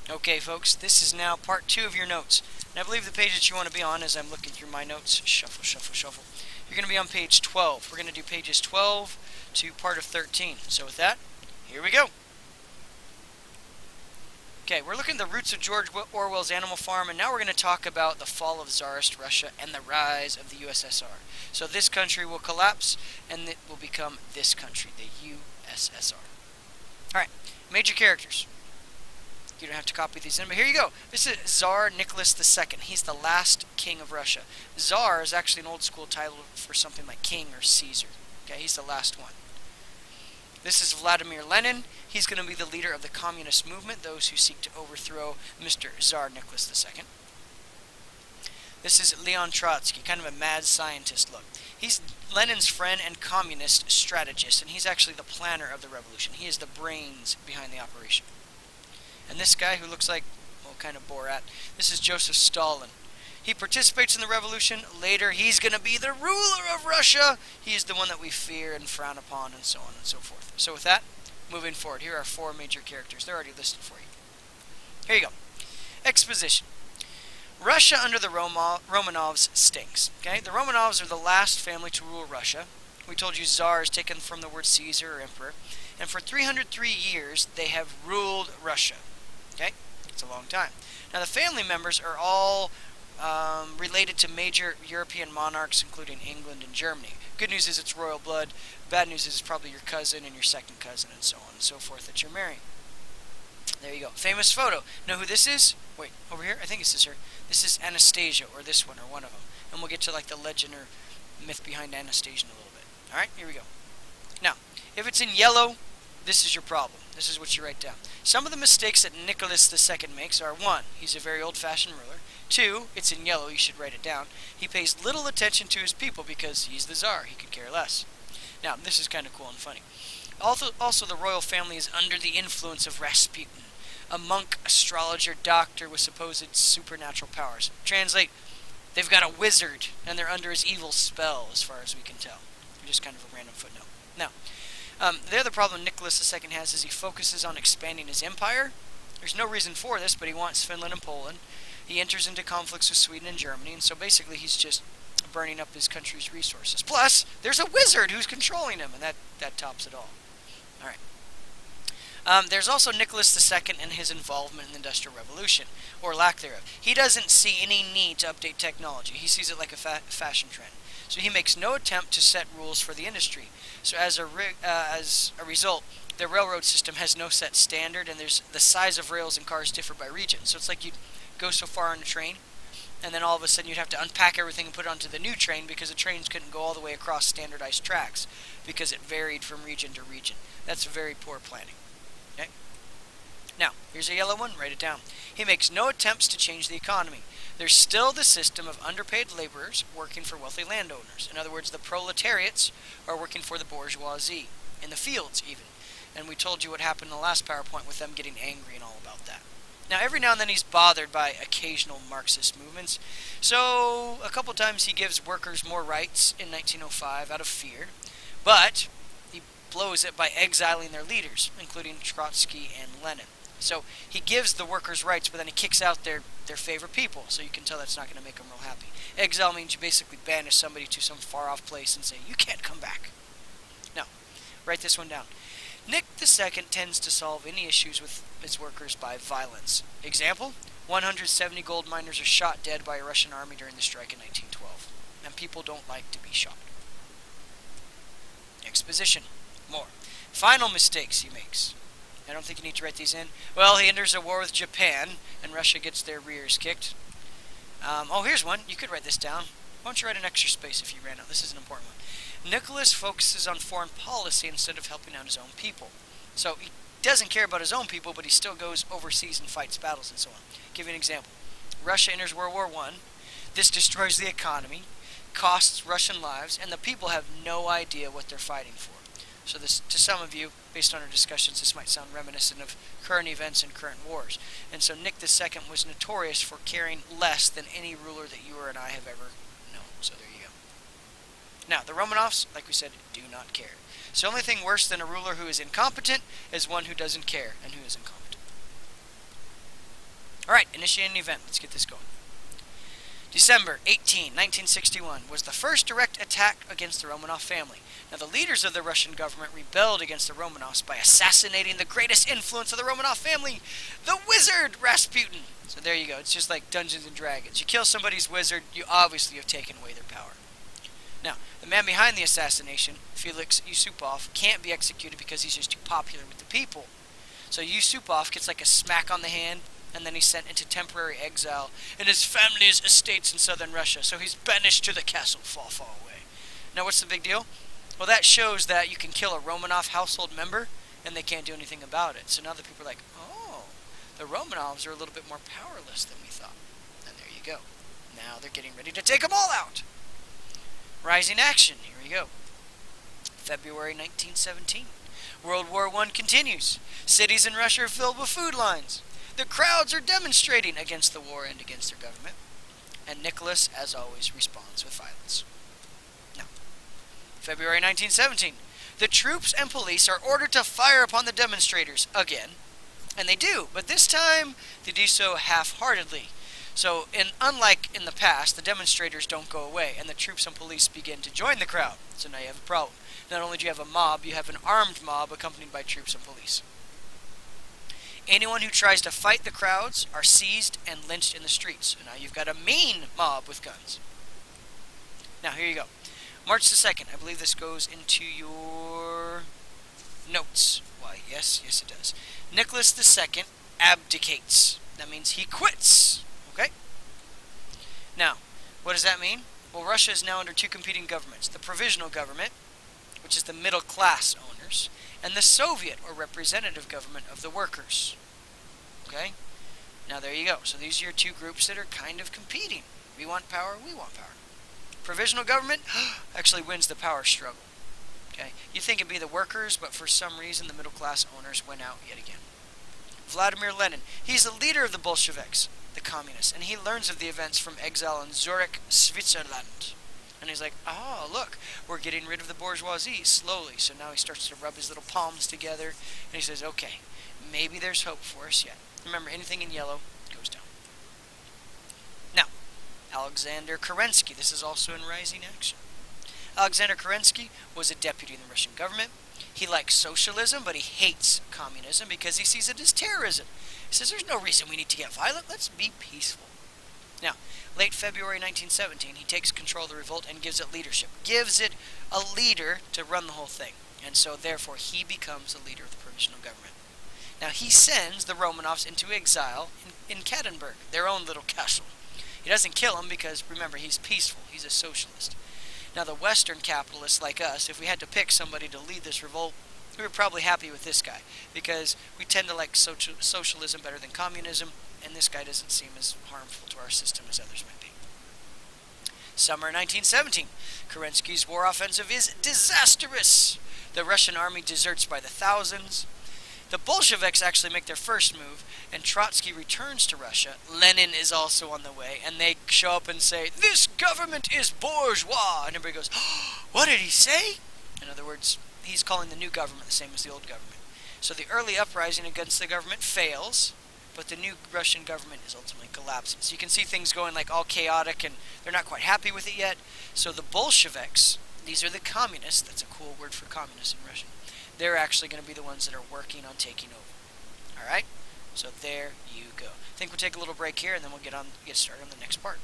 Okay, folks, this is now part 2 of your notes. And I believe the page that you want to be on, as I'm looking through my notes, shuffle, shuffle, shuffle, you're going to be on page 12. We're going to do pages 12 to part of 13. So with that, here we go. Okay, we're looking at the roots of George Orwell's Animal Farm, and now we're going to talk about the fall of Czarist Russia and the rise of the USSR. So this country will collapse, and it will become this country, the USSR. Alright, major characters. You don't have to copy these in, but here you go. This is Tsar Nicholas II. He's the last king of Russia. Tsar is actually an old school title for something like king or Caesar. Okay, he's the last one. This is Vladimir Lenin. He's going to be the leader of the communist movement, those who seek to overthrow Mr. Tsar Nicholas II. This is Leon Trotsky, kind of a mad scientist look. He's Lenin's friend and communist strategist, and he's actually the planner of the revolution. He is the brains behind the operation. And this guy who looks like, well, kind of Borat, this is Joseph Stalin. He participates in the revolution. Later, he's going to be the ruler of Russia. He is the one that we fear and frown upon, and so on and so forth. So with that, moving forward, here are 4 major characters. They're already listed for you. Here you go. Exposition. Russia under the Romanovs stinks. Okay, the Romanovs are the last family to rule Russia. We told you Tsar is taken from the word Caesar or emperor. And for 303 years, they have ruled Russia. Okay, it's a long time. Now, the family members are all related to major European monarchs, including England and Germany. Good news is it's royal blood. Bad news is it's probably your cousin and your second cousin and so on and so forth that you're marrying. There you go. Famous photo. Know who this is? Wait, over here? I think this is her. This is Anastasia, or this one, or one of them. And we'll get to like the legend or myth behind Anastasia in a little bit. Alright, here we go. Now, if it's in yellow, this is your problem. This is what you write down. Some of the mistakes that Nicholas II makes are: 1, he's a very old-fashioned ruler. 2, it's in yellow, you should write it down. He pays little attention to his people because he's the Tsar. He could care less. Now, this is kind of cool and funny. Also, the royal family is under the influence of Rasputin, a monk, astrologer, doctor with supposed supernatural powers. Translate, they've got a wizard, and they're under his evil spell, as far as we can tell. Just kind of a random footnote. Now, the other problem Nicholas II has is he focuses on expanding his empire. There's no reason for this, but he wants Finland and Poland. He enters into conflicts with Sweden and Germany, and so basically he's just burning up his country's resources. Plus, there's a wizard who's controlling him, and that tops it all. Alright. There's also Nicholas II and his involvement in the Industrial Revolution, or lack thereof. He doesn't see any need to update technology. He sees it like a fashion trend. So he makes no attempt to set rules for the industry. So as a result, the railroad system has no set standard, and the size of rails and cars differ by region. So it's like you'd go so far on a train, and then all of a sudden you'd have to unpack everything and put it onto the new train because the trains couldn't go all the way across standardized tracks because it varied from region to region. That's very poor planning. Okay? Now, here's a yellow one. Write it down. He makes no attempts to change the economy. There's still the system of underpaid laborers working for wealthy landowners. In other words, the proletariats are working for the bourgeoisie, in the fields even. And we told you what happened in the last PowerPoint with them getting angry and all about that. Now, every now and then he's bothered by occasional Marxist movements. So, a couple times he gives workers more rights in 1905 out of fear. But he blows it by exiling their leaders, including Trotsky and Lenin. So he gives the workers rights, but then he kicks out their favorite people. So you can tell that's not going to make them real happy. Exile means you basically banish somebody to some far-off place and say, you can't come back. Now, write this one down. Nick II tends to solve any issues with his workers by violence. Example, 170 gold miners are shot dead by a Russian army during the strike in 1912. And people don't like to be shot. Exposition. More. Final mistakes he makes. I don't think you need to write these in. Well, he enters a war with Japan, and Russia gets their rears kicked. Here's one. You could write this down. Why don't you write an extra space if you ran out? This is an important one. Nicholas focuses on foreign policy instead of helping out his own people. So he doesn't care about his own people, but he still goes overseas and fights battles and so on. Give you an example. Russia enters World War I. This destroys the economy, costs Russian lives, and the people have no idea what they're fighting for. So this, to some of you, based on our discussions, this might sound reminiscent of current events and current wars. And so Nick II was notorious for caring less than any ruler that you or I have ever known. So there you go. Now, the Romanovs, like we said, do not care. So the only thing worse than a ruler who is incompetent is one who doesn't care and who is incompetent. initiate an event. Let's get this going. December 18, 1961 was the first direct attack against the Romanov family. Now, the leaders of the Russian government rebelled against the Romanovs by assassinating the greatest influence of the Romanov family, the wizard Rasputin. So there you go. It's just like Dungeons and Dragons. You kill somebody's wizard, you obviously have taken away their power. Now, the man behind the assassination, Felix Yusupov, can't be executed because he's just too popular with the people. So Yusupov gets like a smack on the hand, and then he's sent into temporary exile in his family's estates in southern Russia. So he's banished to the castle far, far away. Now, what's the big deal? Well, that shows that you can kill a Romanov household member, and they can't do anything about it. So now the people are like, oh, the Romanovs are a little bit more powerless than we thought. And there you go. Now they're getting ready to take them all out. Rising action. Here we go. February 1917. World War I continues. Cities in Russia are filled with food lines. The crowds are demonstrating against the war and against their government. And Nicholas, as always, responds with violence. Now, February 1917. The troops and police are ordered to fire upon the demonstrators again. And they do, but this time they do so half-heartedly. So, unlike in the past, the demonstrators don't go away, and the troops and police begin to join the crowd. So now you have a problem. Not only do you have a mob, you have an armed mob accompanied by troops and police. Anyone who tries to fight the crowds are seized and lynched in the streets. So now you've got a mean mob with guns. Now, here you go. March the 2nd. I believe this goes into your notes. Why, yes, it does. Nicholas II abdicates. That means he quits. Okay? Now, what does that mean? Well, Russia is now under two competing governments. The provisional government, which is the middle class owners, and the Soviet, or representative government of the workers. Okay? Now there you go. So these are your two groups that are kind of competing. We want power, we want power. Provisional government actually wins the power struggle. Okay? You think it'd be the workers, but for some reason the middle class owners went out yet again. Vladimir Lenin. He's the leader of the Bolsheviks, the communists, and he learns of the events from exile in Zurich, Switzerland. And he's like, oh, look, we're getting rid of the bourgeoisie slowly. So now he starts to rub his little palms together, and he says, okay, maybe there's hope for us yet. Remember, anything in yellow goes down. Now, Alexander Kerensky. This is also in Rising Action. Alexander Kerensky was a deputy in the Russian government. He likes socialism, but he hates communism because he sees it as terrorism. He says, there's no reason we need to get violent. Let's be peaceful. Now, late February 1917, he takes control of the revolt and gives it leadership. Gives it a leader to run the whole thing. And so, therefore, he becomes the leader of the provisional government. Now, he sends the Romanovs into exile in Katynburg, their own little castle. He doesn't kill them because, remember, he's peaceful. He's a socialist. Now, the Western capitalists like us, if we had to pick somebody to lead this revolt, we were probably happy with this guy because we tend to like socialism better than communism, and this guy doesn't seem as harmful to our system as others might be. Summer 1917. Kerensky's war offensive is disastrous. The Russian army deserts by the thousands. The Bolsheviks actually make their first move, and Trotsky returns to Russia. Lenin is also on the way, and they show up and say, this government is bourgeois! And everybody goes, oh, what did he say? In other words, he's calling the new government the same as the old government. So the early uprising against the government fails, but the new Russian government is ultimately collapsing. So you can see things going like all chaotic, and they're not quite happy with it yet. So the Bolsheviks, these are the communists, that's a cool word for communist in Russian, they're actually going to be the ones that are working on taking over. Alright? So there you go. I think we'll take a little break here, and then we'll get started on the next part.